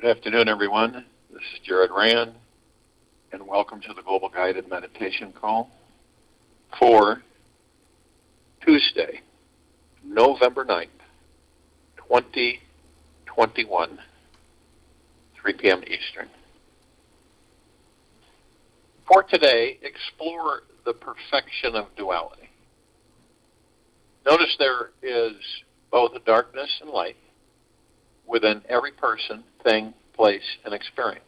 Good afternoon, everyone. This is Jared Rand, and welcome to the Global Guided Meditation Call for Tuesday, November 9th, 2021, 3 p.m. Eastern. For today, explore the perfection of duality. Notice there is both darkness and light within every person, thing, place, and experience.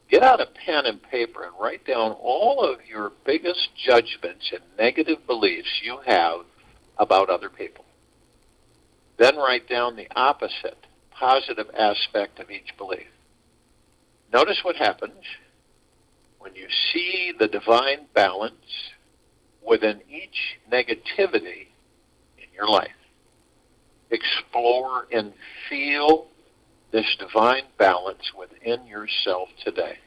Get out a pen and paper and write down all of your biggest judgments and negative beliefs you have about other people. Then write down the opposite, positive aspect of each belief. Notice what happens when you see the divine balance within each negativity in your life. Explore and feel this divine balance within yourself today.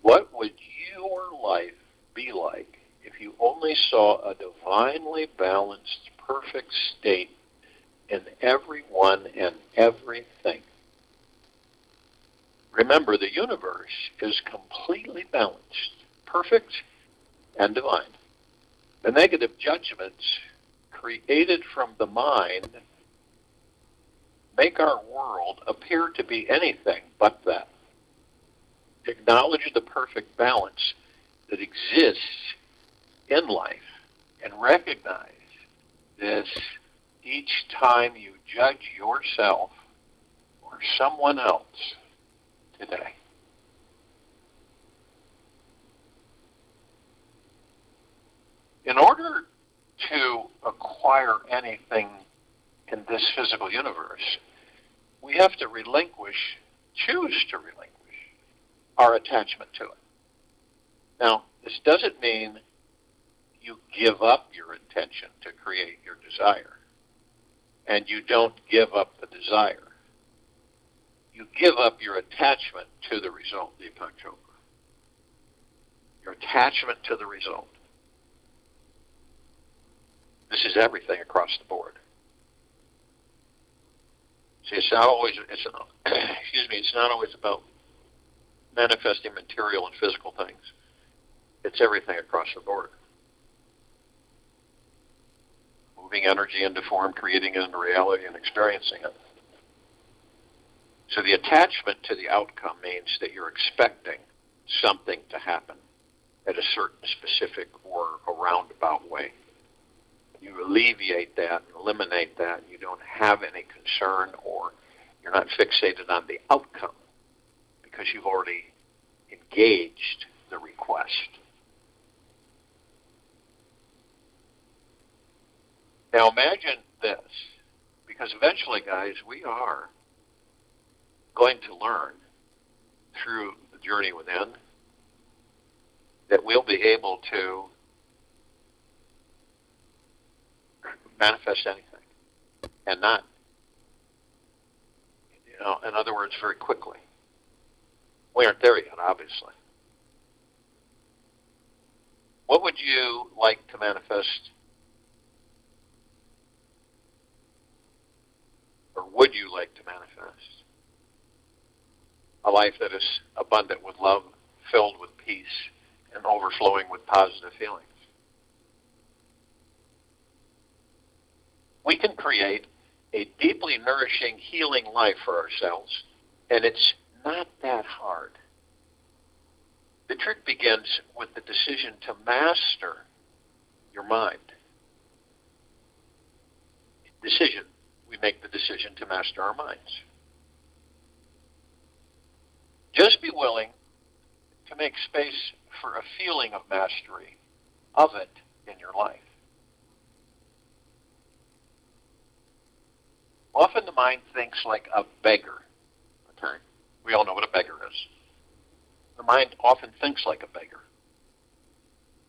What would your life be like if you only saw a divinely balanced, perfect state in everyone and everything? Remember, the universe is completely balanced, perfect, and divine. The negative judgments created from the mind make our world appear to be anything but that. Acknowledge the perfect balance that exists in life and recognize this each time you judge yourself or someone else today. In order to acquire anything in this physical universe, we have to choose to relinquish our attachment to it. Now, this doesn't mean you give up your intention to create your desire, and you don't give up the desire. You give up your attachment to the result, Deepak Chopra. Your attachment to the result. This is everything across the board. See, it's not always about manifesting material and physical things. It's everything across the board. Moving energy into form, creating it into reality, and experiencing it. So the attachment to the outcome means that you're expecting something to happen at a certain specific or a roundabout way. You alleviate that, eliminate that. You don't have any concern, or you're not fixated on the outcome because you've already engaged the request. Now imagine this, because eventually, guys, we are going to learn through the journey within that we'll be able to manifest anything, and not, in other words, very quickly. We aren't there yet, obviously. What would you like to manifest, or would you like to manifest? A life that is abundant with love, filled with peace, and overflowing with positive feelings. We can create a deeply nourishing, healing life for ourselves, and it's not that hard. The trick begins with the decision to master your mind. We make the decision to master our minds. Just be willing to make space for a feeling of mastery of it in your life. Often the mind thinks like a beggar. Okay? We all know what a beggar is. The mind often thinks like a beggar.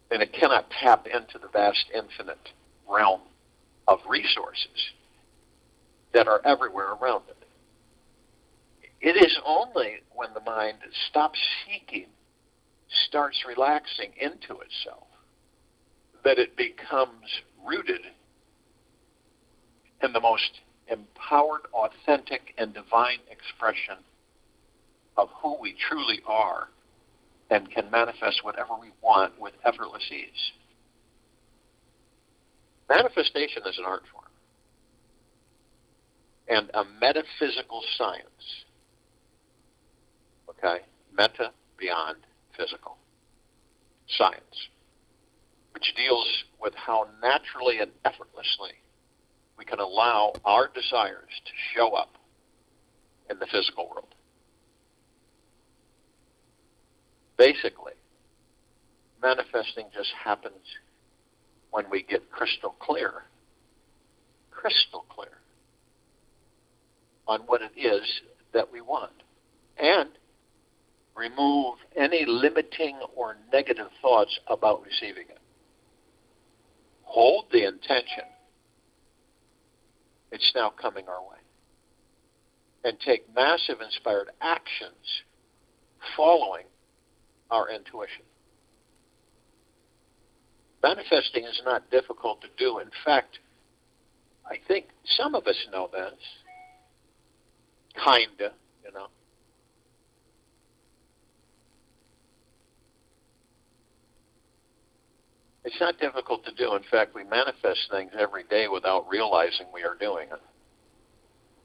And it cannot tap into the vast infinite realm of resources that are everywhere around it. It is only when the mind stops seeking, starts relaxing into itself, that it becomes rooted in the most empowered, authentic, and divine expression of who we truly are and can manifest whatever we want with effortless ease. Manifestation is an art form and a metaphysical science. Okay? Meta, beyond physical. Science. Which deals with how naturally and effortlessly we can allow our desires to show up in the physical world. Basically, manifesting just happens when we get crystal clear on what it is that we want, and remove any limiting or negative thoughts about receiving it. Hold the intention, it's now coming our way, and take massive inspired actions following our intuition. Manifesting is not difficult to do. In fact, I think some of us know this. Kinda, you know. It's not difficult to do. In fact, we manifest things every day without realizing we are doing it.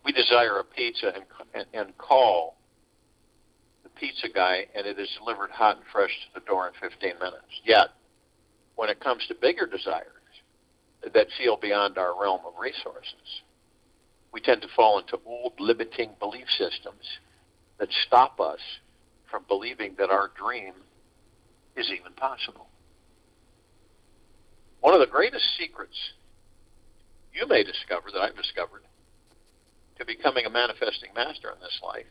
We desire a pizza and call the pizza guy, and it is delivered hot and fresh to the door in 15 minutes. Yet, when it comes to bigger desires that feel beyond our realm of resources, we tend to fall into old limiting belief systems that stop us from believing that our dream is even possible. One of the greatest secrets you may discover, that I've discovered, to becoming a manifesting master in this life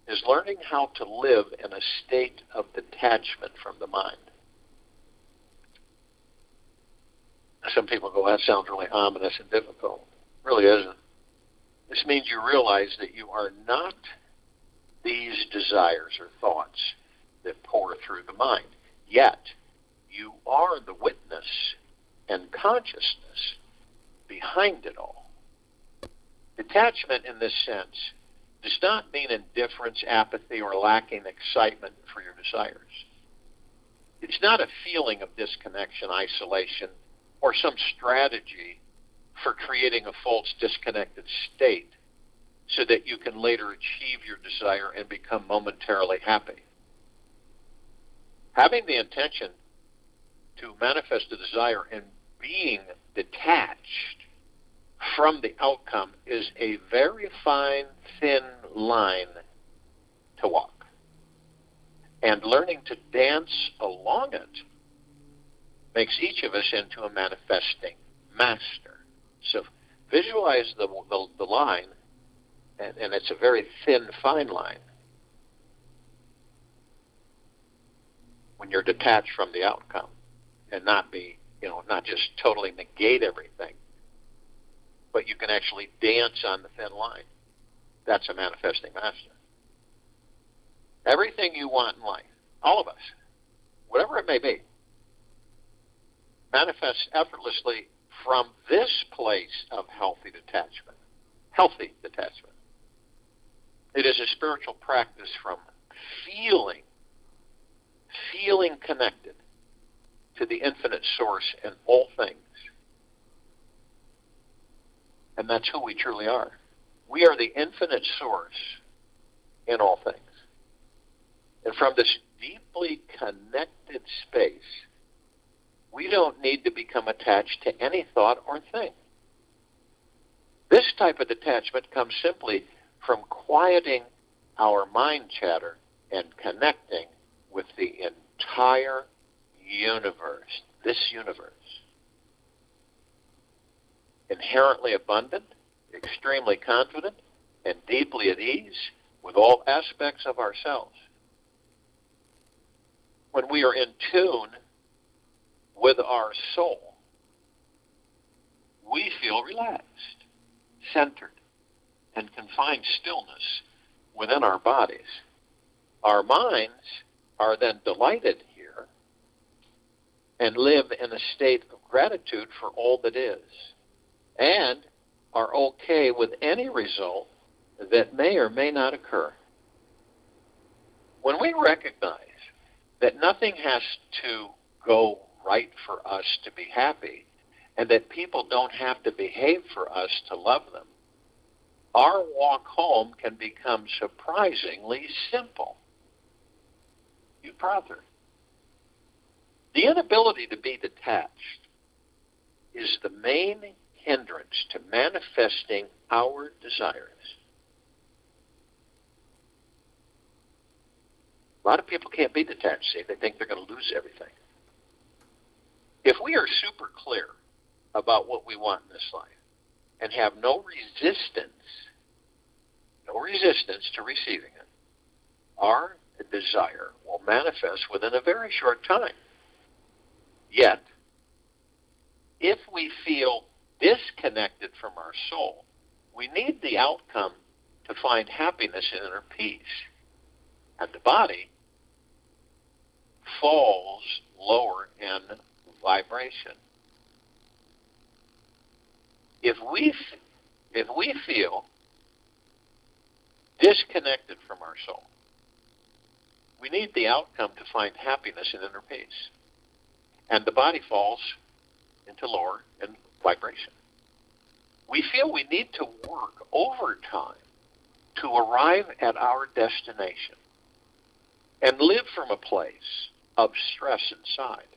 is learning how to live in a state of detachment from the mind. Some people go, that sounds really ominous and difficult. It really isn't. This means you realize that you are not these desires or thoughts that pour through the mind. Yet, you are the witness and consciousness behind it all. Detachment in this sense does not mean indifference, apathy, or lacking excitement for your desires. It's not a feeling of disconnection, isolation, or some strategy for creating a false disconnected state so that you can later achieve your desire and become momentarily happy. Having the intention to manifest a desire and being detached from the outcome is a very fine, thin line to walk. And learning to dance along it makes each of us into a manifesting master. So visualize the line, and it's a very thin, fine line when you're detached from the outcome and not just totally negate everything, but you can actually dance on the thin line. That's a manifesting master. Everything you want in life, all of us, whatever it may be, manifests effortlessly from this place of healthy detachment. Healthy detachment. It is a spiritual practice from feeling connected to the infinite source in all things. And that's who we truly are. We are the infinite source in all things. And from this deeply connected space, we don't need to become attached to any thought or thing. This type of detachment comes simply from quieting our mind chatter and connecting with the entire universe, this universe. Inherently abundant, extremely confident, and deeply at ease with all aspects of ourselves. When we are in tune with our soul, we feel relaxed, centered, and can find stillness within our bodies. Our minds are then delighted here and live in a state of gratitude for all that is, and are okay with any result that may or may not occur. recognize that nothing has to go right for us to be happy, and that people don't have to behave for us to love them, our walk home can become surprisingly simple. You brother. The inability to be detached is the main hindrance to manifesting our desires. A lot of people can't be detached, see. They think they're going to lose everything. If we are super clear about what we want in this life and have no resistance to receiving it, our desire will manifest within a very short time. Yet, if we feel disconnected from our soul, we need the outcome to find happiness and inner peace. And the body falls lower in vibration. If we feel disconnected from our soul, we need the outcome to find happiness and inner peace. And the body falls into lower in vibration. We feel we need to work overtime to arrive at our destination and live from a place of stress inside.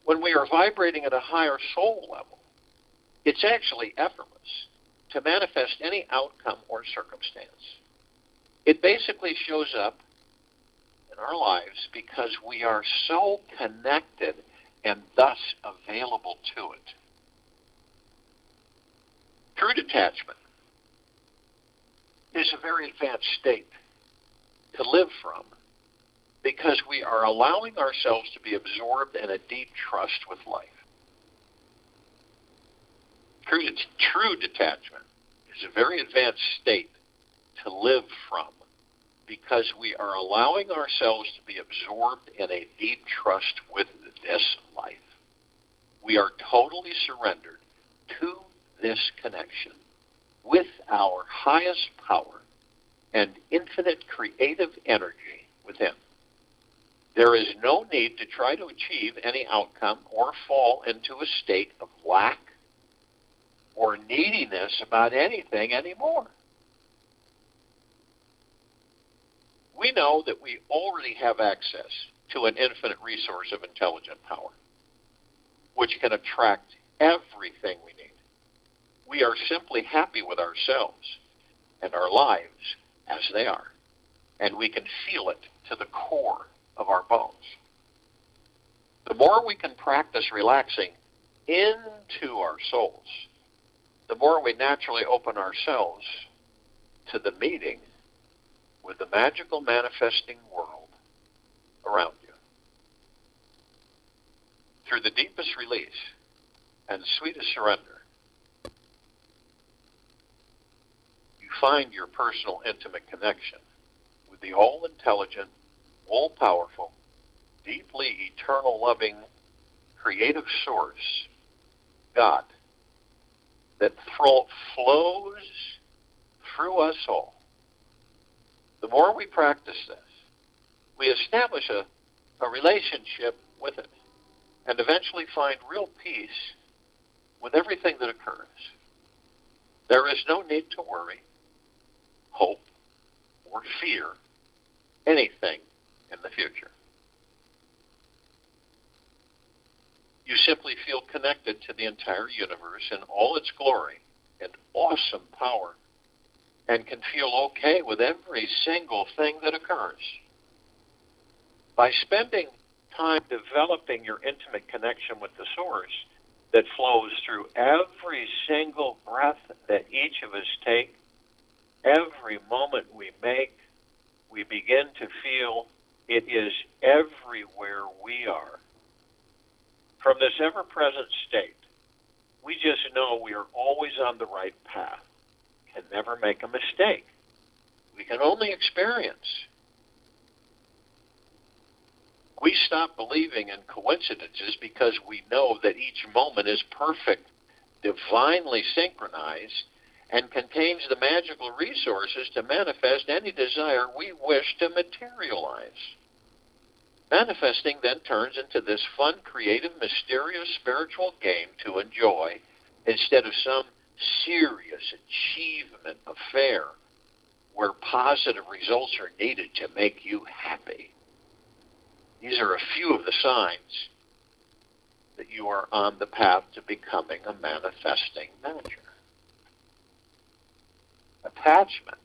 When we are vibrating at a higher soul level, it's actually effortless to manifest any outcome or circumstance. It basically shows up in our lives because we are so connected and thus available to it. True detachment is a very advanced state to live from because we are allowing ourselves to be absorbed in a deep trust with life. True detachment is a very advanced state to live from because we are allowing ourselves to be absorbed in a deep trust with this life. We are totally surrendered to this connection with our highest power and infinite creative energy within. There is no need to try to achieve any outcome or fall into a state of lack or neediness about anything anymore. We know that we already have access to an infinite resource of intelligent power, which can attract everything we need. We are simply happy with ourselves and our lives as they are, and we can feel it to the core of our bones. The more we can practice relaxing into our souls, the more we naturally open ourselves to the meeting with the magical manifesting world around you. Through the deepest release and sweetest surrender, you find your personal intimate connection with the all-intelligent, all-powerful, deeply eternal loving, creative source, God, that flows through us all. The more we practice this, we establish a relationship with it and eventually find real peace with everything that occurs. There is no need to worry, hope, or fear anything in the future. You simply feel connected to the entire universe in all its glory and awesome power, and can feel okay with every single thing that occurs. By spending time developing your intimate connection with the source that flows through every single breath that each of us take, every moment we make, we begin to feel it is everywhere we are. From this ever-present state, we just know we are always on the right path, can never make a mistake. We can only experience. We stop believing in coincidences because we know that each moment is perfect, divinely synchronized, and contains the magical resources to manifest any desire we wish to materialize. Manifesting then turns into this fun, creative, mysterious spiritual game to enjoy instead of some serious achievement affair where positive results are needed to make you happy. These are a few of the signs that you are on the path to becoming a manifesting manager. Attachment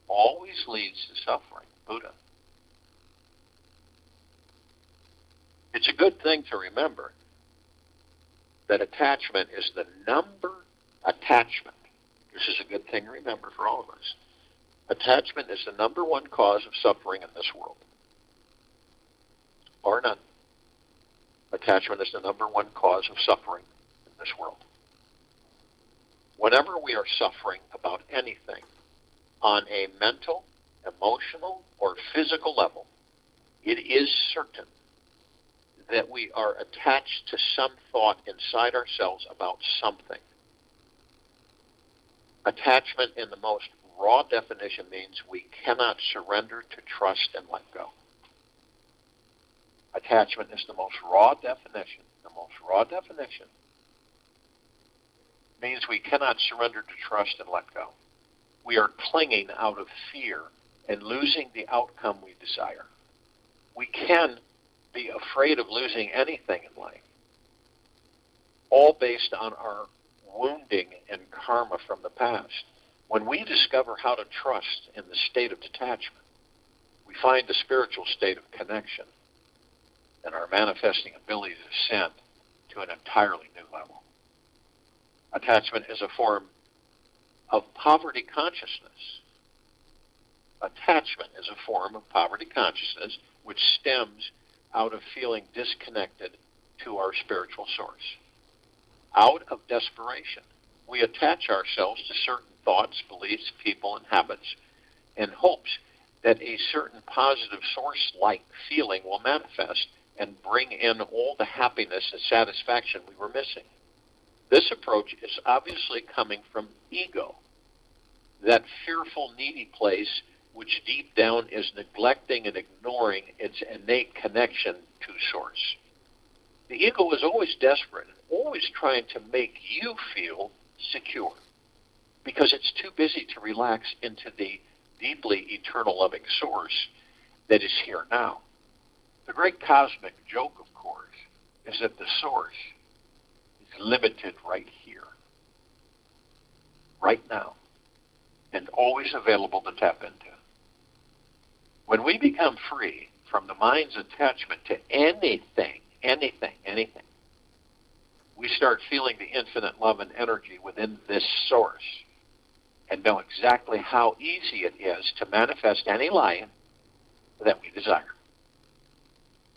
always leads to suffering. Buddha. It's a good thing to remember that attachment is the attachment. This is a good thing to remember for all of us. Attachment is the number one cause of suffering in this world. Or none. Attachment is the number one cause of suffering in this world. Whenever we are suffering about anything on a mental, emotional, or physical level, it is certain that we are attached to some thought inside ourselves about something. Attachment in the most raw definition means we cannot surrender to trust and let go. Attachment is the most raw definition. The most raw definition means we cannot surrender to trust and let go. We are clinging out of fear and losing the outcome we desire. We can be afraid of losing anything in life, all based on our wounding and karma from the past. When we discover how to trust in the state of detachment, we find a spiritual state of connection and our manifesting ability to ascend to an entirely new level. Attachment is a form of poverty consciousness. Attachment is a form of poverty consciousness which stems out of feeling disconnected to our spiritual source. Out of desperation, we attach ourselves to certain thoughts, beliefs, people, and habits in hopes that a certain positive source-like feeling will manifest and bring in all the happiness and satisfaction we were missing. This approach is obviously coming from ego, that fearful, needy place which deep down is neglecting and ignoring its innate connection to Source. The ego is always desperate and always trying to make you feel secure because it's too busy to relax into the deeply eternal loving Source that is here now. The great cosmic joke, of course, is that the Source is limited right here, right now, and always available to tap into. When we become free from the mind's attachment to anything, we start feeling the infinite love and energy within this Source and know exactly how easy it is to manifest any life that we desire.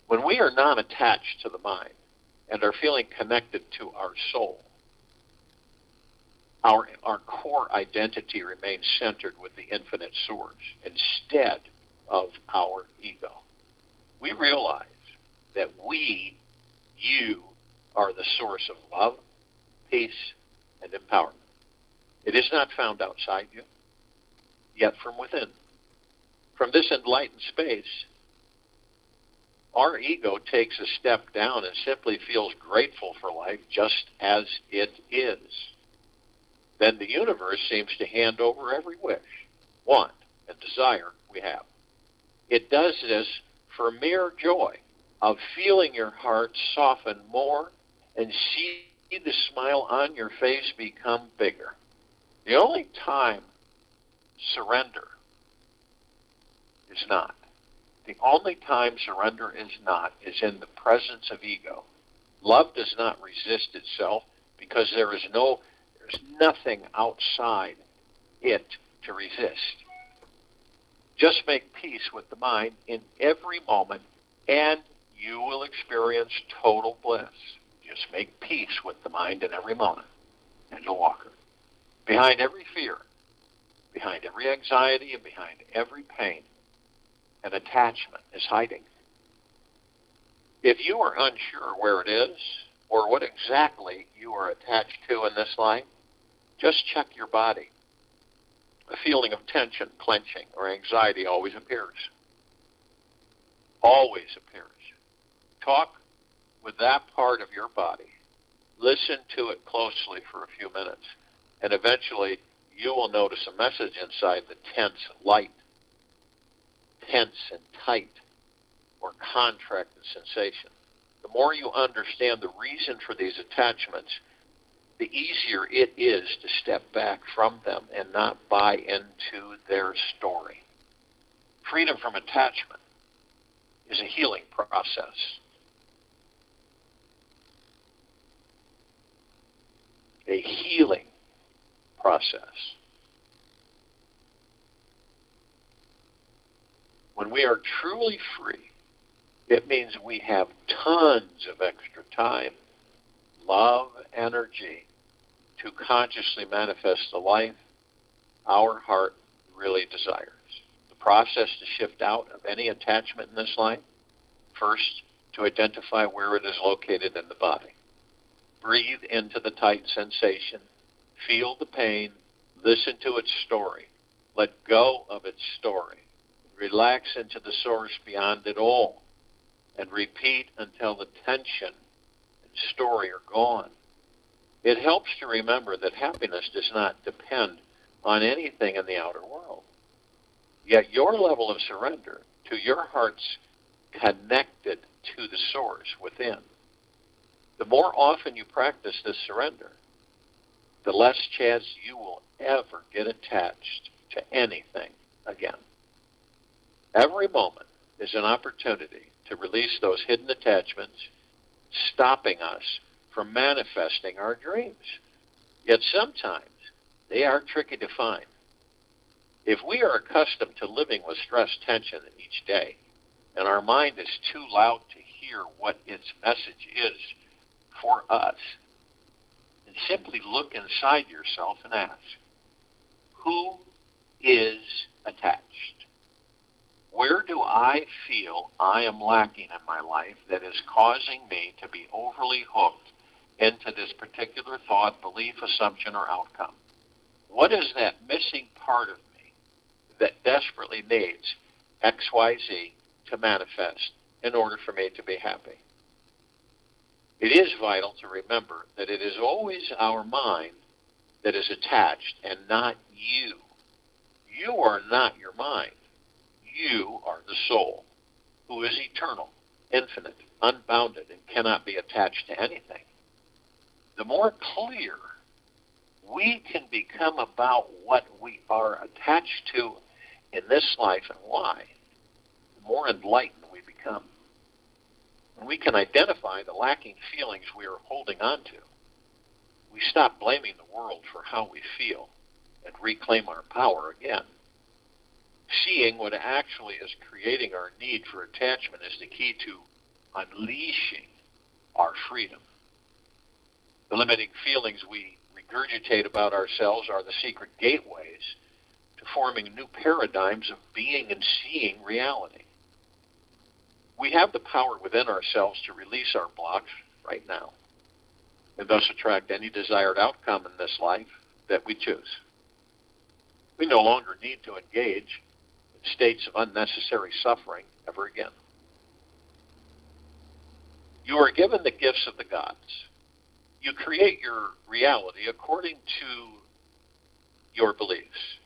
When we are non-attached to the mind and are feeling connected to our soul, our core identity remains centered with the infinite Source instead of our ego. We realize that you are the source of love, peace, and empowerment. It is not found outside you, yet from within. From this enlightened space, our ego takes a step down and simply feels grateful for life just as it is. Then the universe seems to hand over every wish, want, and desire we have. It does this for mere joy of feeling your heart soften more and see the smile on your face become bigger. The only time surrender is not. The only time surrender is not is in the presence of ego. Love does not resist itself because there's nothing outside it to resist. Just make peace with the mind in every moment, and you will experience total bliss. Just make peace with the mind in every moment, and you'll walk it. Behind every fear, behind every anxiety, and behind every pain, an attachment is hiding. If you are unsure where it is, or what exactly you are attached to in this life, Just check your body. A feeling of tension, clenching, or anxiety always appears. Always appears. Talk with that part of your body. Listen to it closely for a few minutes, and eventually you will notice a message inside the tense, light, tense and tight, or contracted sensation. The more you understand the reason for these attachments, the easier it is to step back from them and not buy into their story. Freedom from attachment is a healing process. A healing process. When we are truly free, it means we have tons of extra time, love, energy to consciously manifest the life our heart really desires. The process to shift out of any attachment in this life, first, to identify where it is located in the body. Breathe into the tight sensation, feel the pain, listen to its story, let go of its story, relax into the source beyond it all, and repeat until the tension and story are gone. It helps to remember that happiness does not depend on anything in the outer world. Yet your level of surrender to your heart's connected to the source within. The more often you practice this surrender, the less chance you will ever get attached to anything again. Every moment is an opportunity to release those hidden attachments, stopping us from manifesting our dreams. Yet sometimes they are tricky to find. If we are accustomed to living with stress, tension each day, and our mind is too loud to hear what its message is for us, then simply look inside yourself and ask, who is attached? Where do I feel I am lacking in my life that is causing me to be overly hooked into this particular thought, belief, assumption, or outcome? What is that missing part of me that desperately needs X, Y, Z to manifest in order for me to be happy? It is vital to remember that it is always our mind that is attached and not you. You are not your mind. You are the soul, who is eternal, infinite, unbounded, and cannot be attached to anything. The more clear we can become about what we are attached to in this life and why, the more enlightened we become. When we can identify the lacking feelings we are holding on to, we stop blaming the world for how we feel and reclaim our power again. Seeing what actually is creating our need for attachment is the key to unleashing our freedom. The limiting feelings we regurgitate about ourselves are the secret gateways to forming new paradigms of being and seeing reality. We have the power within ourselves to release our blocks right now, and thus attract any desired outcome in this life that we choose. We no longer need to engage in states of unnecessary suffering ever again. You are given the gifts of the gods. You create your reality according to your beliefs.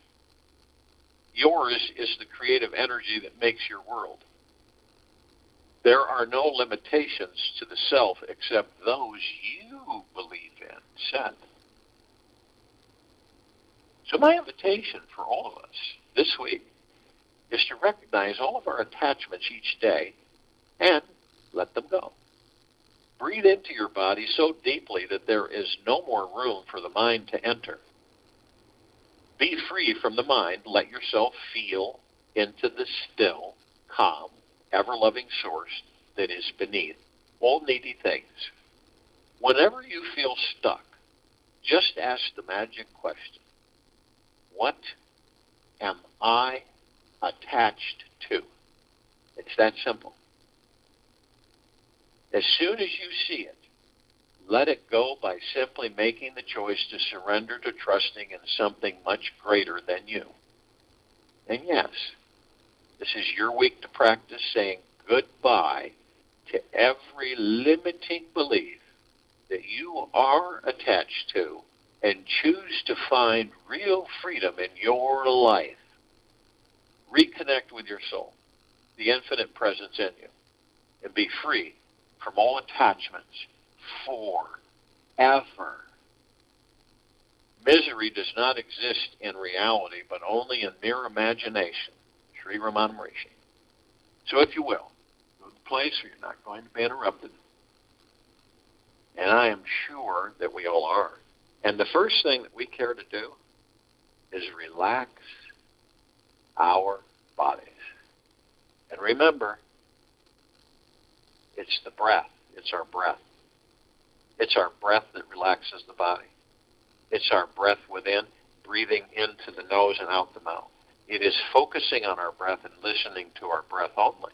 Yours is the creative energy that makes your world. There are no limitations to the self except those you believe in, said. So my invitation for all of us this week is to recognize all of our attachments each day and let them go. Breathe into your body so deeply that there is no more room for the mind to enter. Be free from the mind. Let yourself feel into the still, calm, ever-loving source that is beneath all needy things. Whenever you feel stuck, just ask the magic question, what am I attached to? It's that simple. As soon as you see it, let it go by simply making the choice to surrender to trusting in something much greater than you. And yes, this is your week to practice saying goodbye to every limiting belief that you are attached to and choose to find real freedom in your life. Reconnect with your soul, the infinite presence in you, and be free from all attachments forever. Misery does not exist in reality, but only in mere imagination. Sri Ramana Maharishi. So if you will, go to the place where you're not going to be interrupted. And I am sure that we all are. And the first thing that we care to do is relax our bodies. And remember, it's the breath. It's our breath. It's our breath that relaxes the body. It's our breath within, breathing into the nose and out the mouth. It is focusing on our breath and listening to our breath only.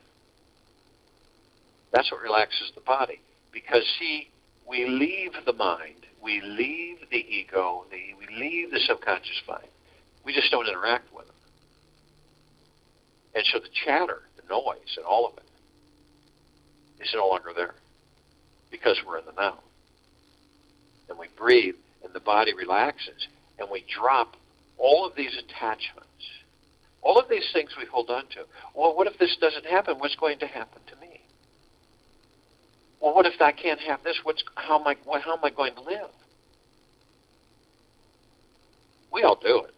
That's what relaxes the body. Because, see, we leave the mind, we leave the ego, we leave the subconscious mind. We just don't interact with them. And so the chatter, the noise, and all of it is no longer there because we're in the now. And we breathe, and the body relaxes, and we drop all of these attachments, all of these things we hold on to. Well, what if this doesn't happen? What's going to happen to me? Well, what if I can't have this? How am I going to live? We all do it.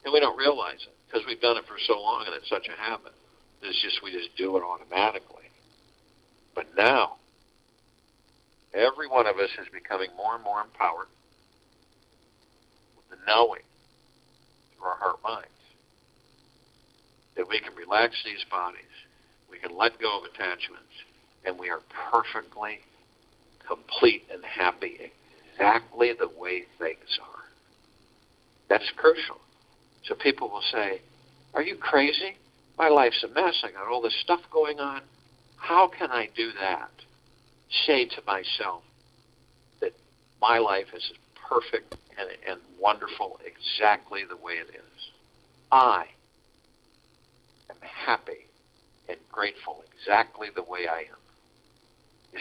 And we don't realize it because we've done it for so long and it's such a habit. We just do it automatically. But now, every one of us is becoming more and more empowered with the knowing through our heart minds that we can relax these bodies, we can let go of attachments, and we are perfectly complete and happy exactly the way things are. That's crucial. So people will say, are you crazy? My life's a mess. I got all this stuff going on. How can I do that? Say to myself that my life is perfect and wonderful exactly the way it is. I am happy and grateful exactly the way I am. You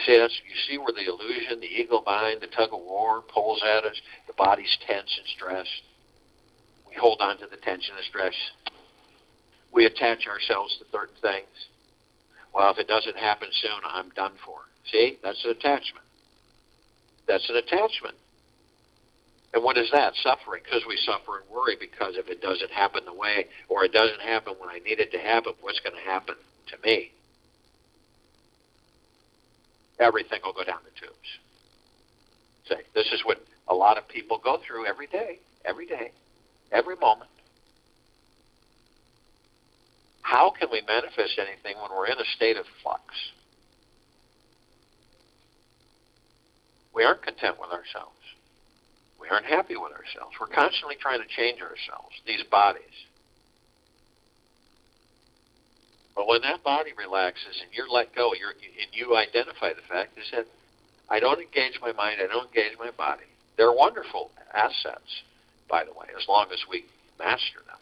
see where the illusion, the ego mind, the tug of war pulls at us, the body's tense and stressed. We hold on to the tension and stress. We attach ourselves to certain things. Well, if it doesn't happen soon, I'm done for. See, that's an attachment. That's an attachment. And what is that? Suffering. Because we suffer and worry because if it doesn't happen the way, or it doesn't happen when I need it to happen, what's going to happen to me? Everything will go down the tubes. See, this is what a lot of people go through every day, every moment. How can we manifest anything when we're in a state of flux? We aren't content with ourselves. We aren't happy with ourselves. We're constantly trying to change ourselves, these bodies. But when that body relaxes and you're let go, and you identify the fact is that I don't engage my mind, I don't engage my body. They're wonderful assets, by the way, as long as we master them.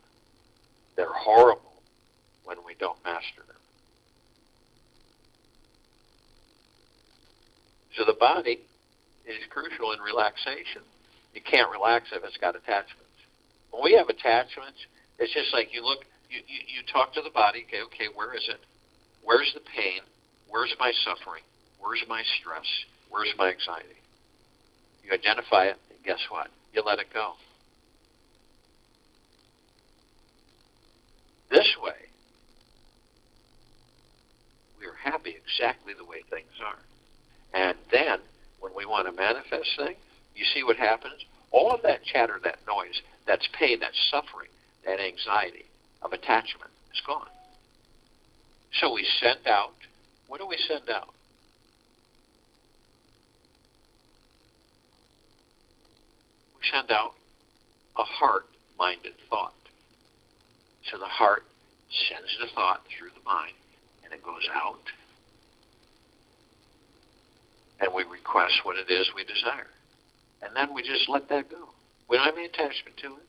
They're horrible when we don't master them. So the body is crucial in relaxation. You can't relax if it's got attachments. When we have attachments, it's just like you talk to the body, okay, where is it? Where's the pain? Where's my suffering? Where's my stress? Where's my anxiety? You identify it, and guess what? You let it go. This way, we are happy exactly the way things are. And then, when we want to manifest things, you see what happens? All of that chatter, that noise, that's pain, that suffering, that anxiety of attachment is gone. So we send out, what do we send out? We send out a heart-minded thought. So the heart sends the thought through the mind, and it goes out. and we request what it is we desire. And then we just let that go. We don't have any attachment to it.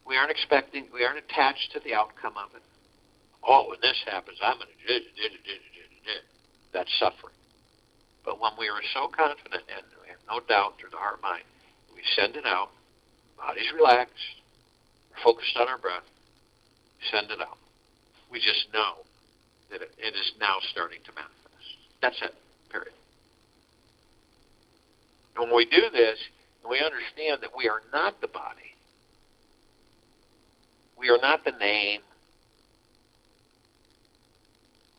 We aren't attached to the outcome of it. Oh, when this happens, I'm going to do. That's suffering. But when we are so confident and we have no doubt through the heart mind, we send it out, body's relaxed, we're focused on our breath, send it out. We just know that it is now starting to manifest. That's it, period. And when we do this, and we understand that we are not the body, we are not the name,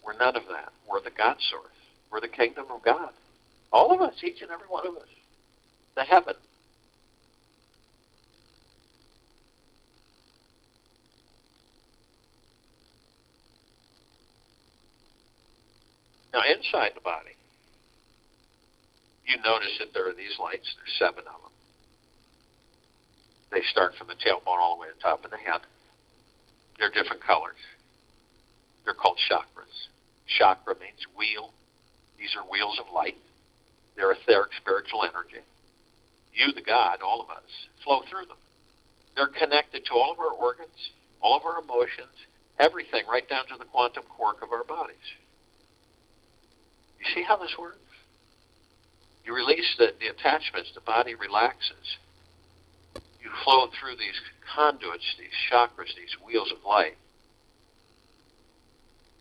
we're none of that. We're the God source. We're the kingdom of God. All of us, each and every one of us. The heaven. Now, inside the body, you notice that there are these lights. There's 7 of them. They start from the tailbone all the way to the top of the head. They're different colors. They're called chakras. Chakra means wheel. These are wheels of light. They're etheric spiritual energy. You, the God, all of us, flow through them. They're connected to all of our organs, all of our emotions, everything, right down to the quantum quark of our bodies. You see how this works? You release the attachments, the body relaxes. You flow through these conduits, these chakras, these wheels of light.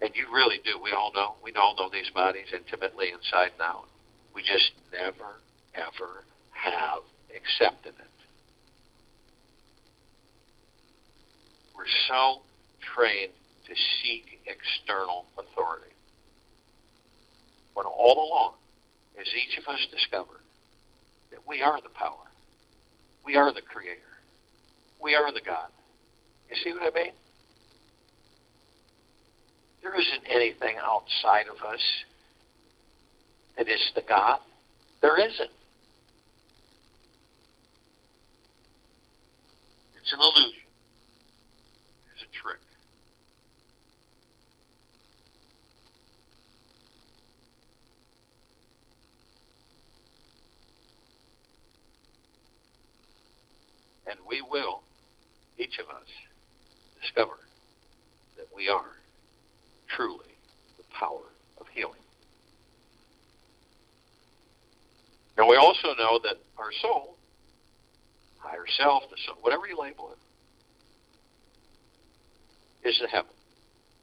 And you really do. We all know these bodies intimately inside and out. We just never, ever have accepted it. We're so trained to seek external authority. When all along, as each of us discovered, that we are the power. We are the creator. We are the God. You see what I mean? There isn't anything outside of us that is the God. There isn't. It's an illusion. It's a trick. And we will, each of us, discover that we are truly the power of healing. And we also know that our soul, higher self, the soul, whatever you label it, is the heaven.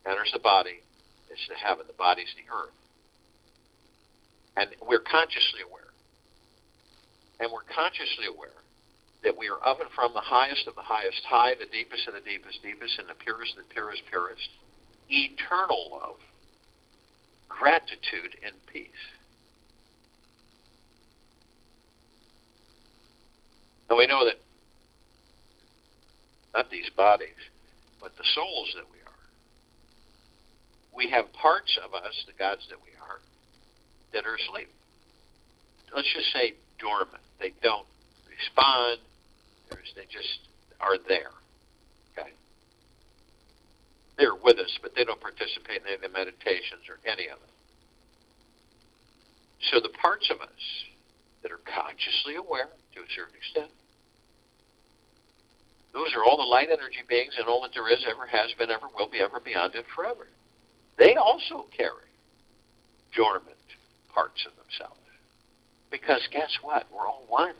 Enters the body, it's the heaven. The body's the earth. And we're consciously aware. And we're consciously aware that we are of and from the highest of the highest high, the deepest of the deepest deepest, and the purest of the purest purest. Eternal love, gratitude, and peace. And we know that not these bodies, but the souls that we are. We have parts of us, the gods that we are, that are asleep. Let's just say dormant. They don't respond. They just are there. Okay? They're with us, but they don't participate in any of the meditations or any of it. So the parts of us that are consciously aware to a certain extent, those are all the light energy beings and all that there is, ever has been, ever will be, ever beyond and forever. They also carry dormant parts of themselves. Because guess what? We're all one.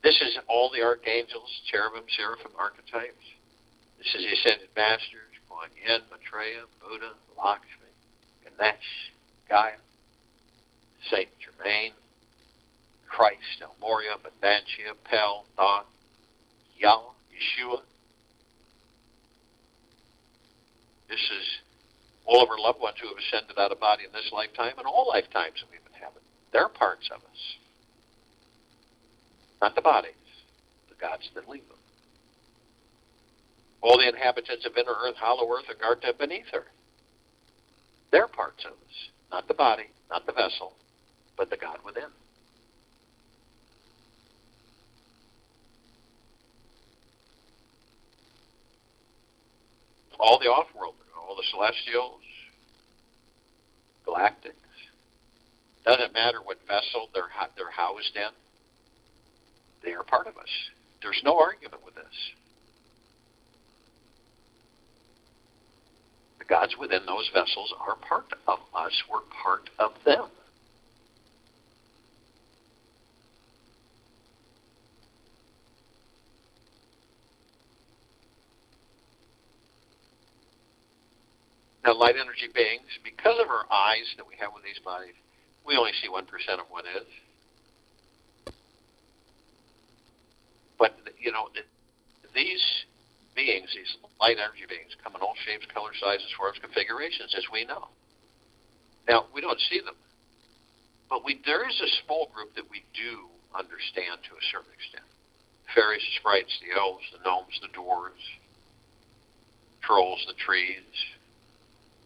This is all the archangels, cherubim, seraphim archetypes. This is the ascended masters, Kuan Yin, Maitreya, Buddha, Lakshmi, Ganesh, Gaia, Saint Germain, Christ, El Morya, Badantia, Pel, Thoth, Yah, Yeshua. This is all of our loved ones who have ascended out of body in this lifetime and all lifetimes that we've been having. They're parts of us. Not the bodies, the gods that leave them. All the inhabitants of inner earth, hollow earth, Agartha, beneath her. They're parts of us. Not the body, not the vessel, but the God within. All the off-world, all the celestials, the galactics. Doesn't matter what vessel they're housed in. They are part of us. There's no argument with this. The gods within those vessels are part of us. We're part of them. Now, light energy beings, because of our eyes that we have with these bodies, we only see 1% of what is. But, these beings, these light energy beings, come in all shapes, colors, sizes, forms, configurations, as we know. Now, we don't see them. But there is a small group that we do understand to a certain extent. Fairies, the sprites, the elves, the gnomes, the dwarves, trolls, the trees,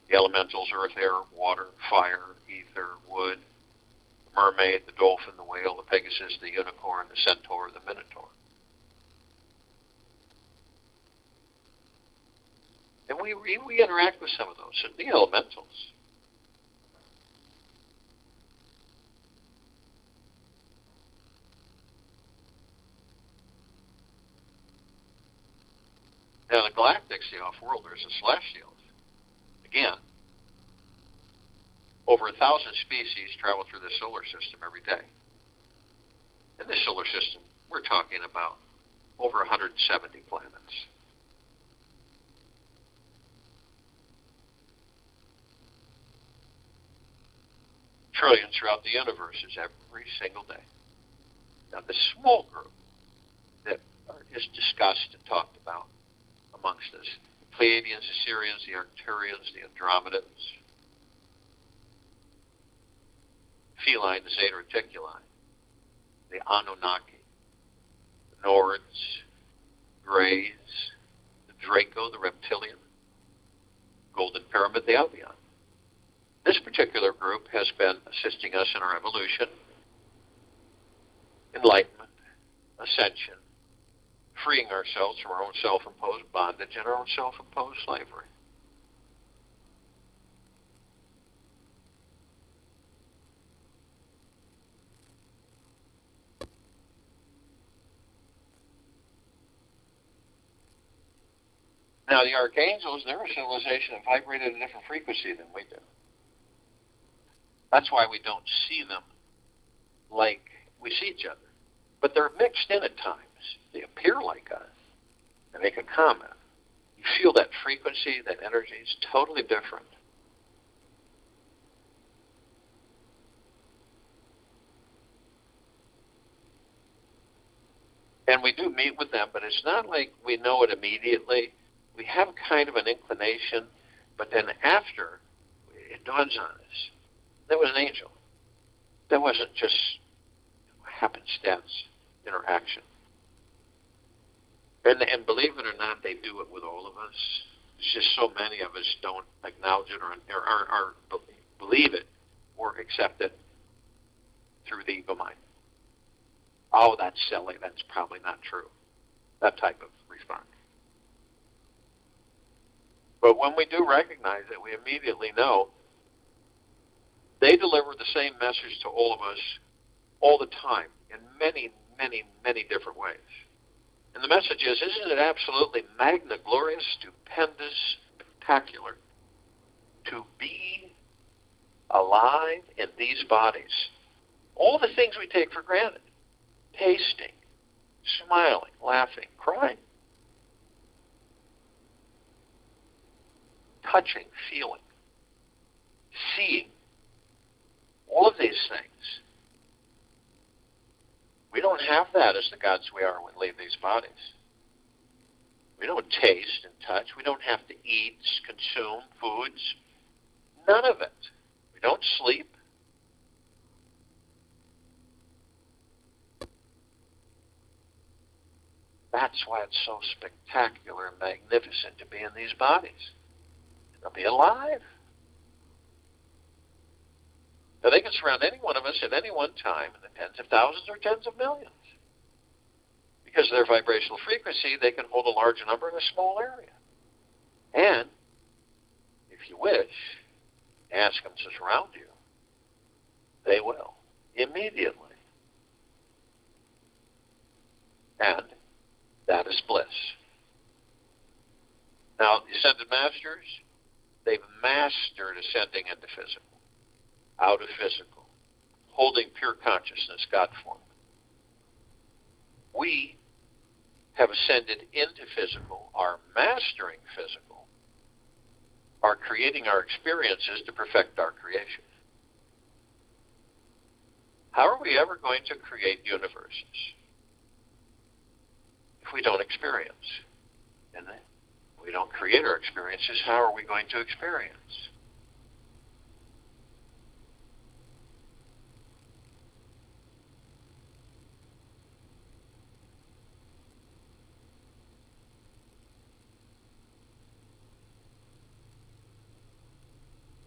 the elementals, earth, air, water, fire, ether, wood, the mermaid, the dolphin, the whale, the pegasus, the unicorn, the centaur, the minotaur. And we interact with some of those, the elementals. Now, the galactics, the off-worlders, the celestials, again, over 1,000 species travel through the solar system every day. In this solar system, we're talking about over 170 planets. Trillions throughout the universes every single day. Now, the small group that is discussed and talked about amongst us, the Pleiadians, the Sirians, the Arcturians, the Andromedans, Feline, the Zeta Reticuli, the Anunnaki, the Nords, Greys, the Draco, the Reptilian, Golden Pyramid, the Albion. This particular group has been assisting us in our evolution, enlightenment, ascension, freeing ourselves from our own self-imposed bondage and our own self-imposed slavery. Now, the archangels, they're a civilization that vibrate at a different frequency than we do. That's why we don't see them like we see each other. But they're mixed in at times. They appear like us. They make a comment. You feel that frequency, that energy is totally different. And we do meet with them, but it's not like we know it immediately. We have kind of an inclination, but then after, it dawns on us. That was an angel. That wasn't just happenstance interaction. And believe it or not, they do it with all of us. It's just so many of us don't acknowledge it or believe it or accept it through the ego mind. Oh, that's silly. That's probably not true. That type of response. But when we do recognize it, we immediately know they deliver the same message to all of us all the time in many, many, many different ways. And the message is, isn't it absolutely magna, glorious, stupendous, spectacular to be alive in these bodies? All the things we take for granted. Tasting, smiling, laughing, crying, touching, feeling, seeing, all of these things. We don't have that as the gods we are when we leave these bodies. We don't taste and touch. We don't have to eat, consume foods. None of it. We don't sleep. That's why it's so spectacular and magnificent to be in these bodies. They'll be alive. Now, they can surround any one of us at any one time in the tens of thousands or tens of millions. Because of their vibrational frequency, they can hold a large number in a small area. And, if you wish, ask them to surround you, they will, immediately. And that is bliss. Now, the Ascended Masters, they've mastered ascending into physical, out of physical, holding pure consciousness, God form. We have ascended into physical, are mastering physical, are creating our experiences to perfect our creation. How are we ever going to create universes if we don't experience? And then we don't create our experiences, how are we going to experience?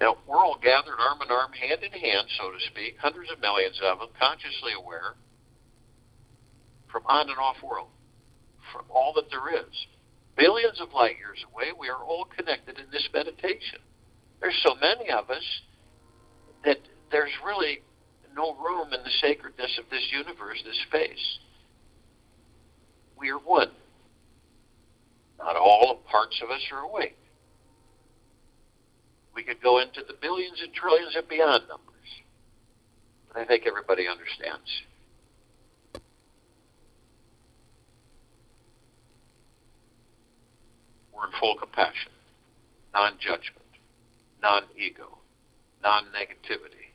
Now, we're all gathered arm in arm, hand in hand, so to speak, hundreds of millions of them, consciously aware, from on and off world, from all that there is. Billions of light years away, we are all connected in this meditation. There's so many of us that there's really no room in the sacredness of this universe, this space. We are one. Not all parts of us are awake. We could go into the billions and trillions and beyond numbers. But I think everybody understands. We're in full compassion, non-judgment, non-ego, non-negativity,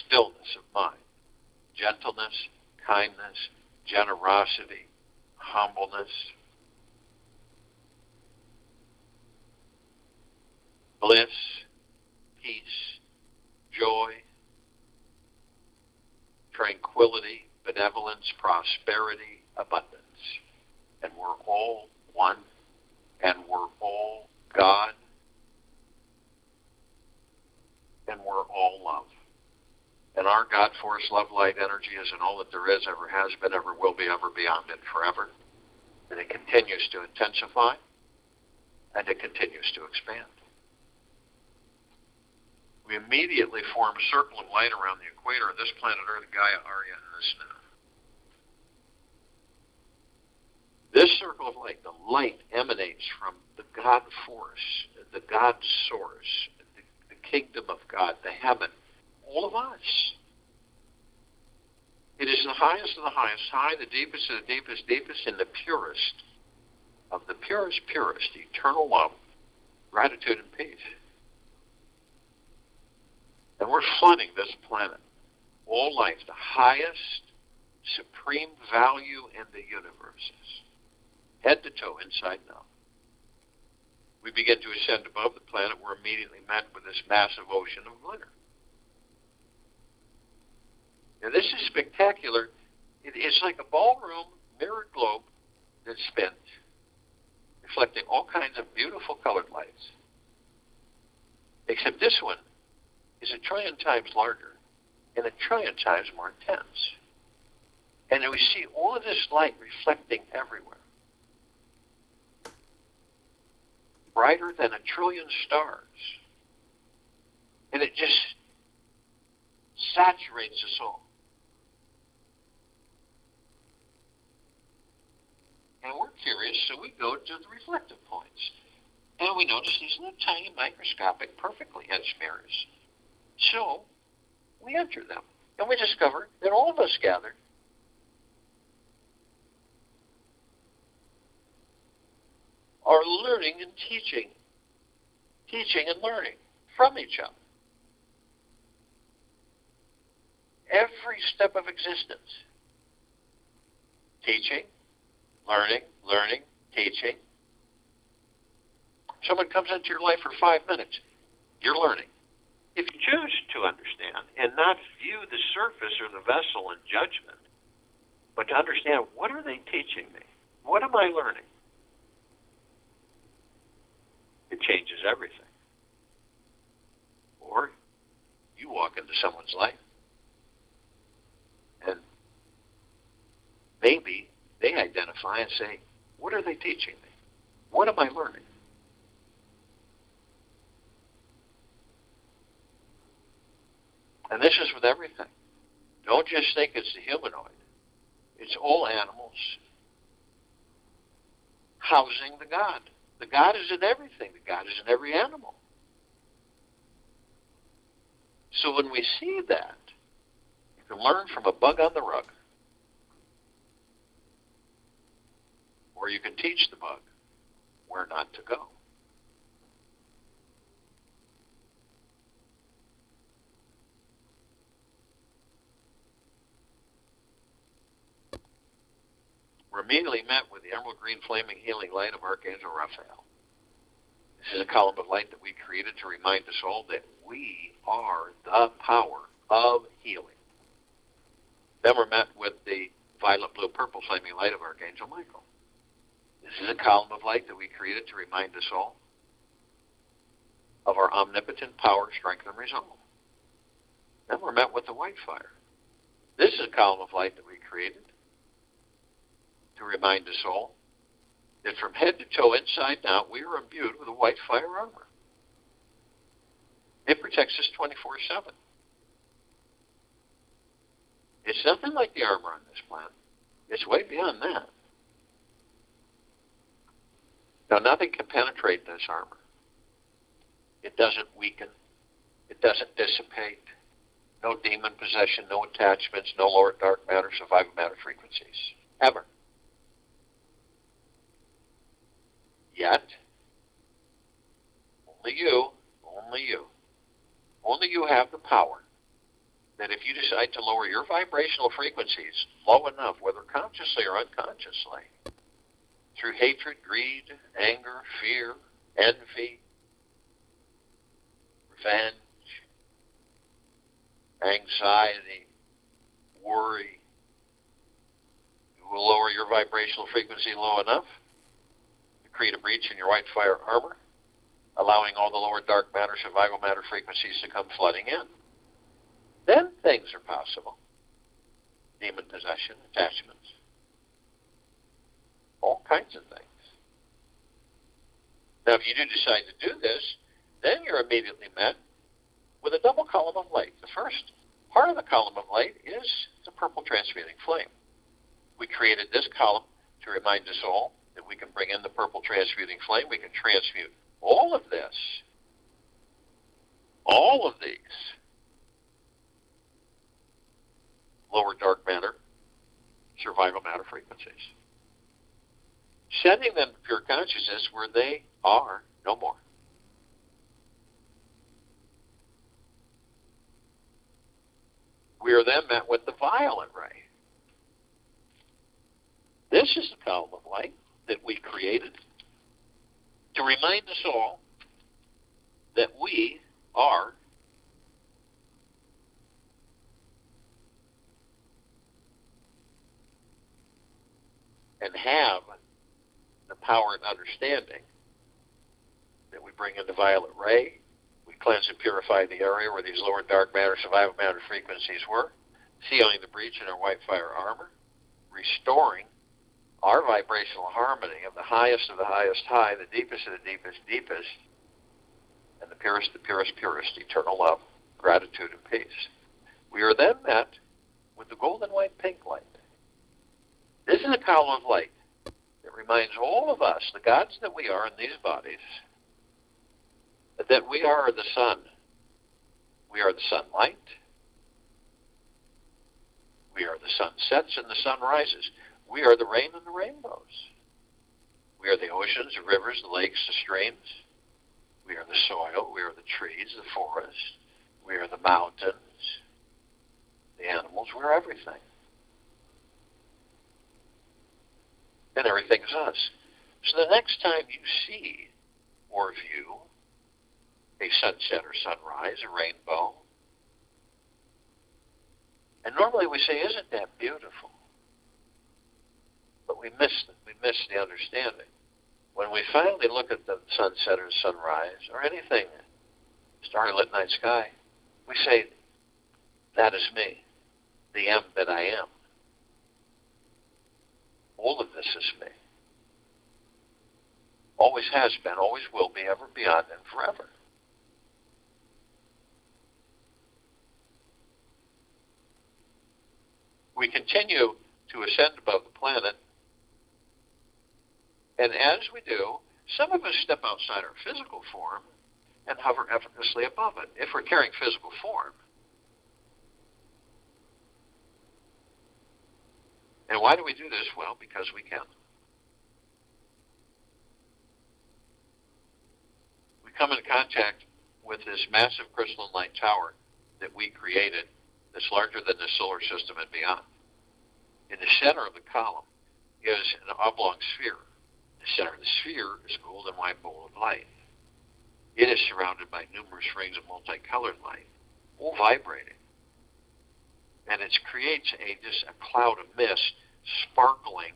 stillness of mind, gentleness, kindness, generosity, humbleness, bliss, peace, joy, tranquility, benevolence, prosperity, abundance. And we're all one, and we're all God, and we're all love. And our God force, love, light, energy is in all that there is, ever has been, ever will be, ever beyond, and forever. And it continues to intensify, and it continues to expand. We immediately form a circle of light around the equator of this planet Earth, Gaia, Arya, and this now. This circle of light, the light emanates from the God force, the God source, the kingdom of God, the heaven, all of us. It is the highest of the highest, high, the deepest of the deepest, deepest, and the purest of the purest, purest, eternal love, gratitude, and peace. And we're flooding this planet, all life, the highest, supreme value in the universes, head to toe, inside and out. We begin to ascend above the planet, we're immediately met with this massive ocean of glitter. Now, this is spectacular. It's like a ballroom mirrored globe that spins, reflecting all kinds of beautiful colored lights. Except this one is a trillion times larger and a trillion times more intense. And we see all of this light reflecting everywhere. Brighter than a trillion stars. And it just saturates us all. And we're curious, so we go to the reflective points. And we notice these little tiny microscopic, perfectly etched mirrors. So we enter them. And we discover that all of us gathered are learning and teaching and learning from each other. Every step of existence. Teaching, learning, teaching. Someone comes into your life for 5 minutes. You're learning. If you choose to understand and not view the surface or the vessel in judgment, but to understand, what are they teaching me? What am I learning? It changes everything. Or you walk into someone's life and maybe they identify and say, what are they teaching me? What am I learning? And this is with everything. Don't just think it's the humanoid. It's all animals housing the God. The God is in everything. The God is in every animal. So when we see that, you can learn from a bug on the rug. Or you can teach the bug where not to go. We're immediately met with the emerald green flaming healing light of Archangel Raphael. This is a column of light that we created to remind us all that we are the power of healing. Then we're met with the violet, blue, purple flaming light of Archangel Michael. This is a column of light that we created to remind us all of our omnipotent power, strength, and resolve. Then we're met with the white fire. This is a column of light that we created to remind us all that from head to toe, inside and out, we are imbued with a white fire armor. It protects us 24/7. It's nothing like the armor on this planet. It's way beyond that. Now, nothing can penetrate this armor. It doesn't weaken. It doesn't dissipate. No demon possession, no attachments, no lower dark matter, survival matter frequencies. Ever. Yet, only you have the power that if you decide to lower your vibrational frequencies low enough, whether consciously or unconsciously, through hatred, greed, anger, fear, envy, revenge, anxiety, worry, you will lower your vibrational frequency low enough to create a breach in your white fire armor, allowing all the lower dark matter, survival matter frequencies to come flooding in. Then things are possible. Demon possession, attachments, all kinds of things. Now, if you do decide to do this, then you're immediately met with a double column of light. The first part of the column of light is the purple transmuting flame. We created this column to remind us all that we can bring in the purple transmuting flame. We can transmute all of this, all of these lower dark matter, survival matter frequencies, sending them to pure consciousness where they are no more. We are then met with the violet ray. This is the column of light that we created to remind us all that we are and have the power and understanding that we bring in the violet ray. We cleanse and purify the area where these lower dark matter, survival matter frequencies were, sealing the breach in our white fire armor, restoring our vibrational harmony of the highest high, the deepest of the deepest, and the purest, purest, eternal love, gratitude, and peace. We are then met with the golden white pink light. This is a column of light that reminds all of us, the gods that we are in these bodies, that we are the sun. We are the sunlight. We are the sunsets and the sunrises. We are the rain and the rainbows. We are the oceans, the rivers, the lakes, the streams. We are the soil. We are the trees, the forest. We are the mountains, the animals. We're everything. And everything is us. So the next time you see or view a sunset or sunrise, a rainbow, and normally we say, isn't that beautiful? But we miss the understanding. When we finally look at the sunset or sunrise or anything, starlit night sky, we say, that is me, the M that I am. All of this is me. Always has been, always will be, ever, beyond, and forever. We continue to ascend above the planet, and as we do, some of us step outside our physical form and hover effortlessly above it, if we're carrying physical form. And why do we do this? Well, because we can. We come in contact with this massive crystalline light tower that we created that's larger than the solar system and beyond. In the center of the column is an oblong sphere. The center of the sphere is a golden white bowl of light. It is surrounded by numerous rings of multicolored light, all vibrating. And it creates just a cloud of mist, sparkling,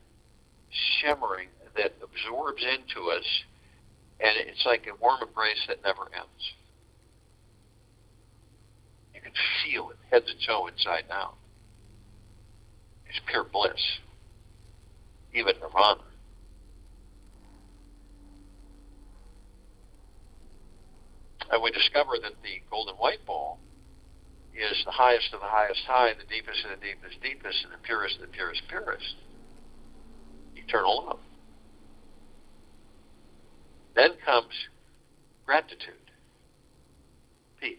shimmering, that absorbs into us, and it's like a warm embrace that never ends. You can feel it head to toe inside now. It's pure bliss, even nirvana. And we discover that the golden white ball is the highest of the highest high, the deepest of the deepest deepest, and the purest of the purest purest. Eternal love. Then comes gratitude, peace,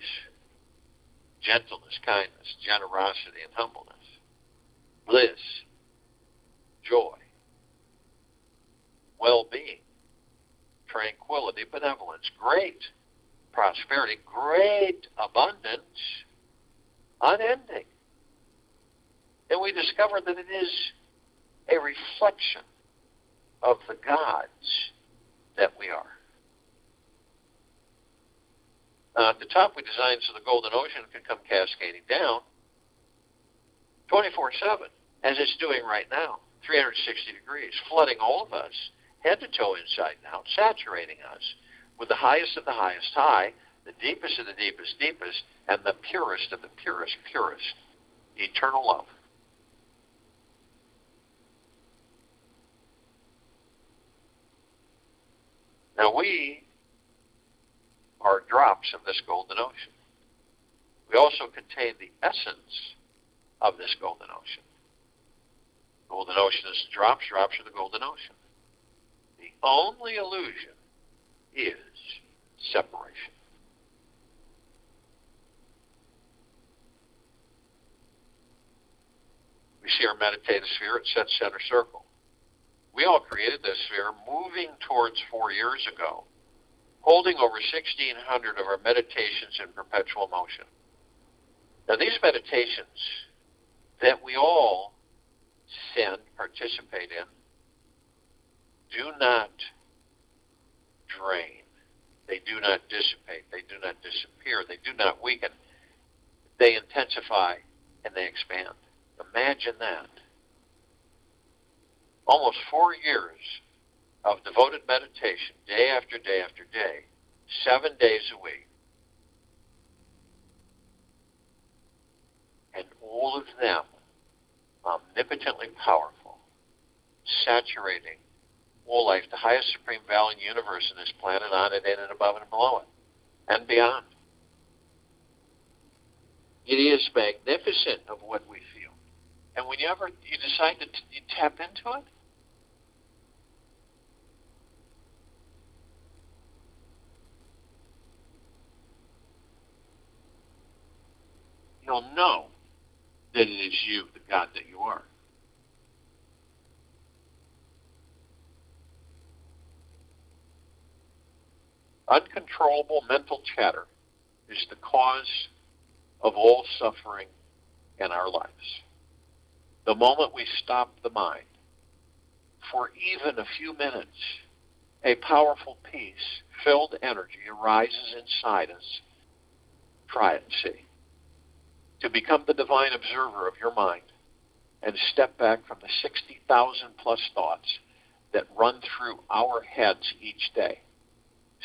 gentleness, kindness, generosity, and humbleness, bliss, joy, well-being, tranquility, benevolence, great prosperity, great abundance, unending. And we discover that it is a reflection of the gods that we are. At the top, we designed so the golden ocean can come cascading down 24/7, as it's doing right now, 360 degrees, flooding all of us, head to toe, inside and out, saturating us with the highest of the highest high, the deepest of the deepest deepest, and the purest of the purest purest, eternal love. Now we are drops of this golden ocean. We also contain the essence of this golden ocean. Golden ocean is drops, drops are the golden ocean. The only illusion is separation. We see our meditative sphere at set center circle. We all created this sphere moving towards 4 years ago, holding over 1,600 of our meditations in perpetual motion. Now these meditations that we all participate in, do not drain. They do not dissipate. They do not disappear. They do not weaken. They intensify and they expand. Imagine that. Almost 4 years of devoted meditation, day after day after day, 7 days a week. And all of them omnipotently powerful, saturating all life, the highest supreme value in the universe in this planet, on it, in and above and below it, and beyond. It is magnificent of what we feel. And whenever you decide to you tap into it, you'll know that it is you, the God that you are. Uncontrollable mental chatter is the cause of all suffering in our lives. The moment we stop the mind for even a few minutes, a powerful peace-filled energy arises inside us. Try it and see. To become the divine observer of your mind and step back from the 60,000 plus thoughts that run through our heads each day.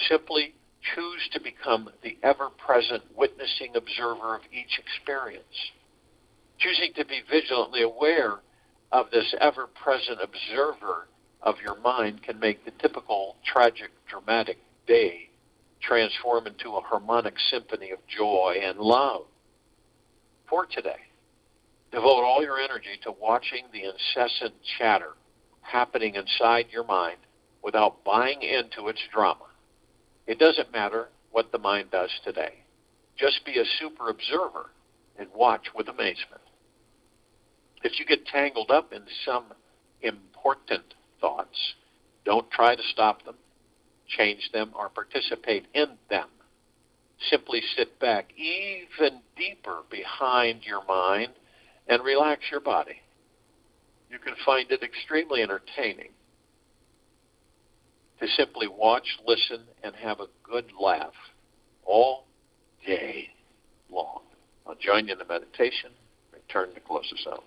Simply choose to become the ever-present witnessing observer of each experience. Choosing to be vigilantly aware of this ever-present observer of your mind can make the typical tragic, dramatic day transform into a harmonic symphony of joy and love. For today, Devote all your energy to watching the incessant chatter happening inside your mind without buying into its drama. It doesn't matter what the mind does today. Just be a super observer and watch with amazement. If you get tangled up in some important thoughts, don't try to stop them, change them, or participate in them. Simply sit back even deeper behind your mind and relax your body. You can find it extremely entertaining to simply watch, listen, and have a good laugh all day long. I'll join you in the meditation. Return to close us out.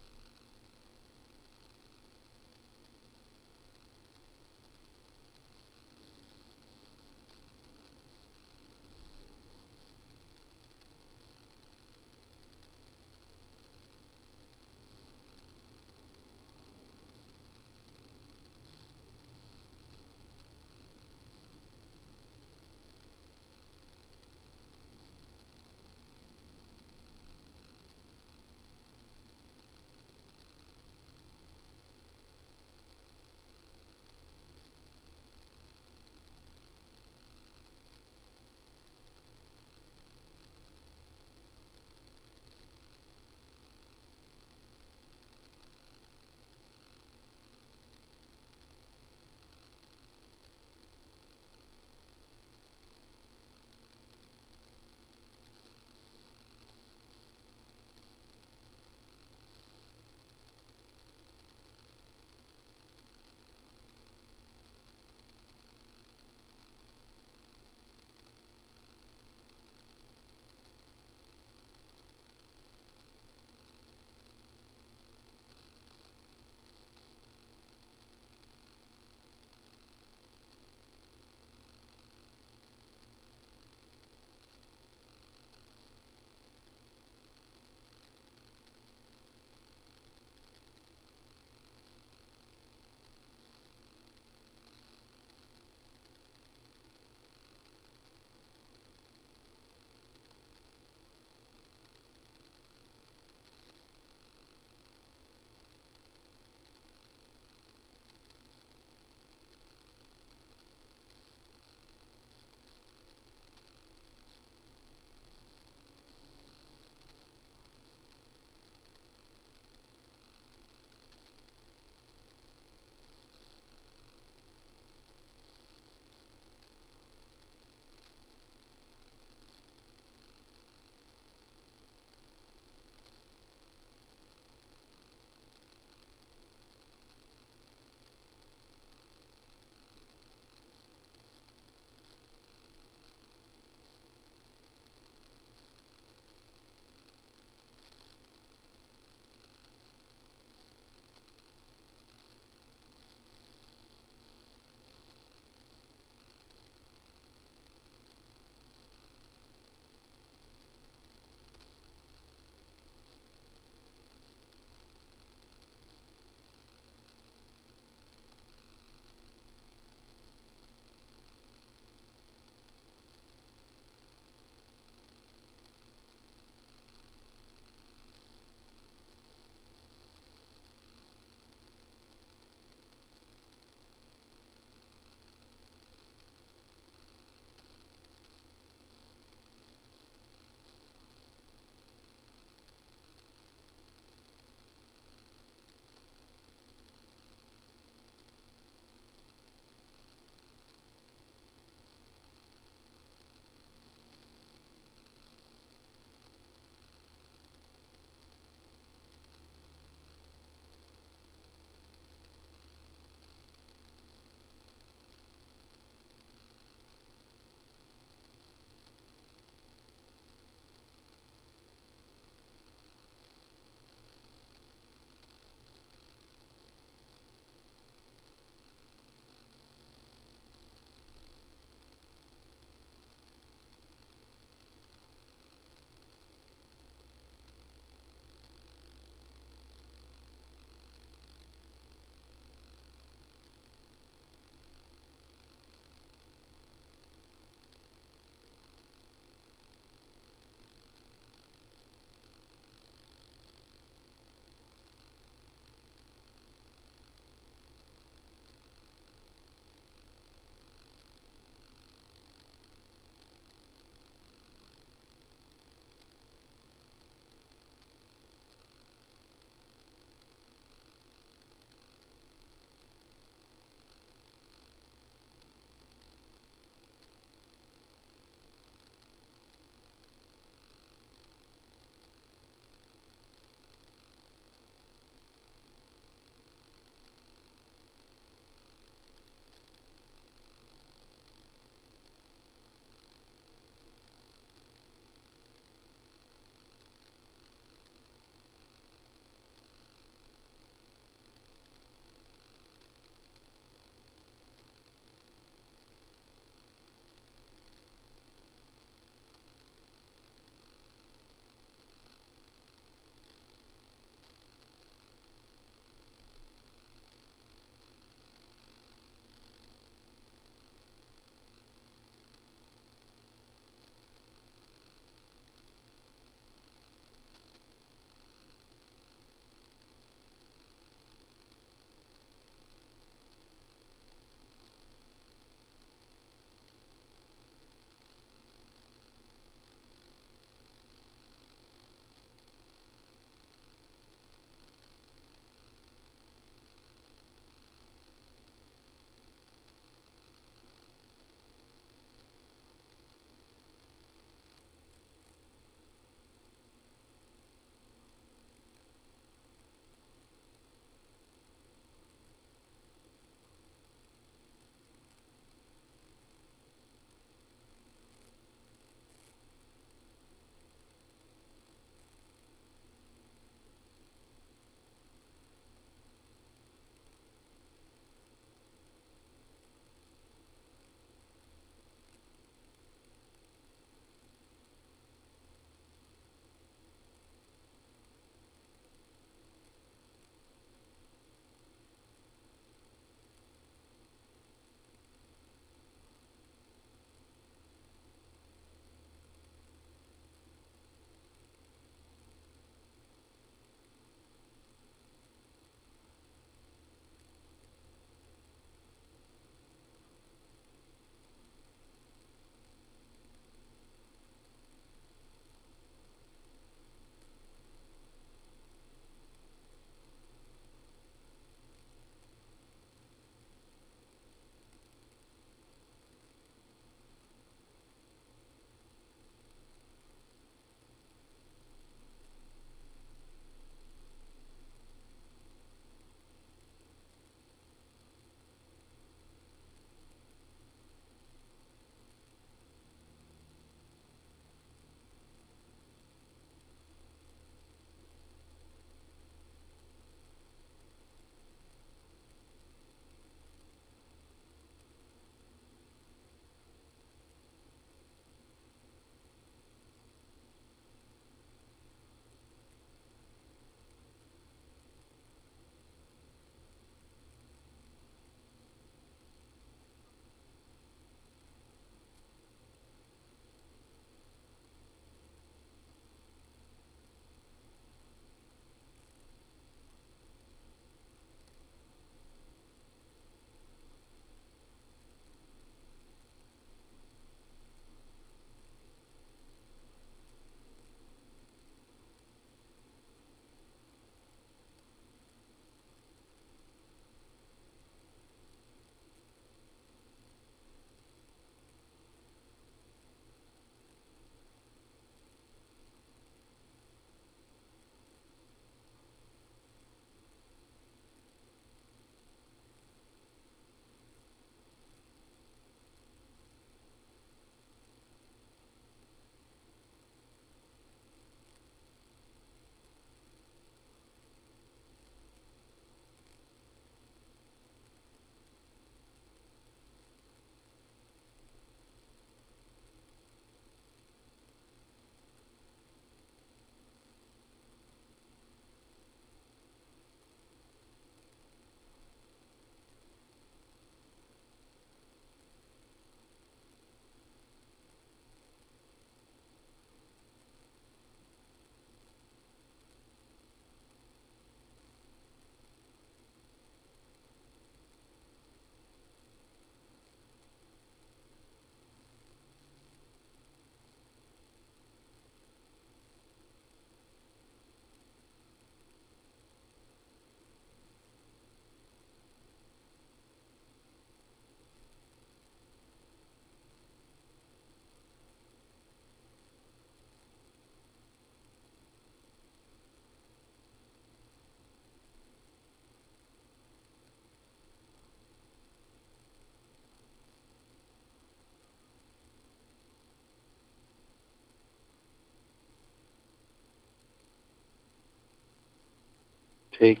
Take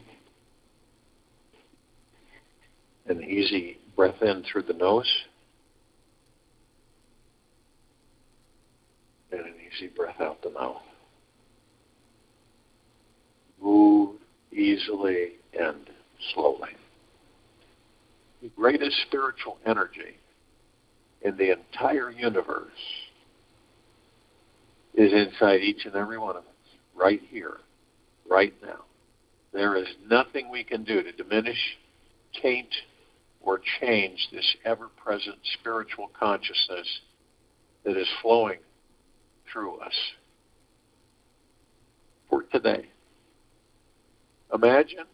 an easy breath in through the nose and an easy breath out the mouth. Move easily and slowly. The greatest spiritual energy in the entire universe is inside each and every one of us, right here, right now. There is nothing we can do to diminish, taint, or change this ever-present spiritual consciousness that is flowing through us. For today, imagine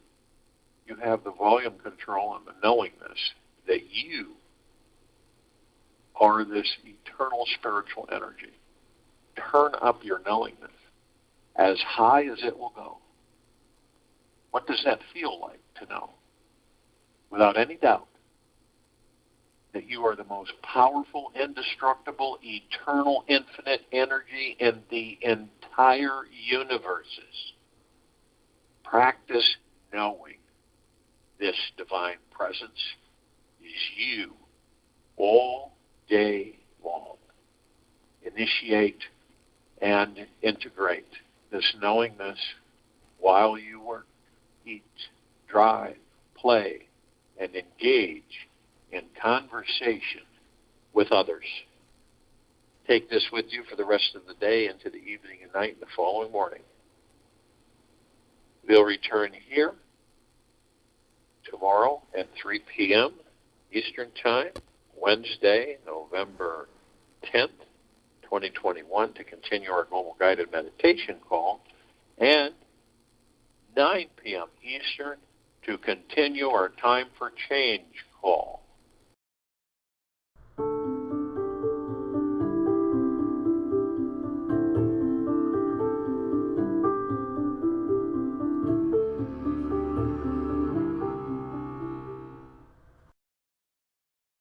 you have the volume control and the knowingness that you are this eternal spiritual energy. Turn up your knowingness as high as it will go. What does that feel like to know, without any doubt, that you are the most powerful, indestructible, eternal, infinite energy in the entire universes? Practice knowing this divine presence is you all day long. Initiate and integrate this knowingness while you work, eat, drive, play, and engage in conversation with others. Take this with you for the rest of the day, into the evening and night, and the following morning. We'll return here tomorrow at 3 p.m. Eastern Time, Wednesday, November 10th, 2021, to continue our Global Guided Meditation call, and 9 p.m. Eastern to continue our Time for Change call.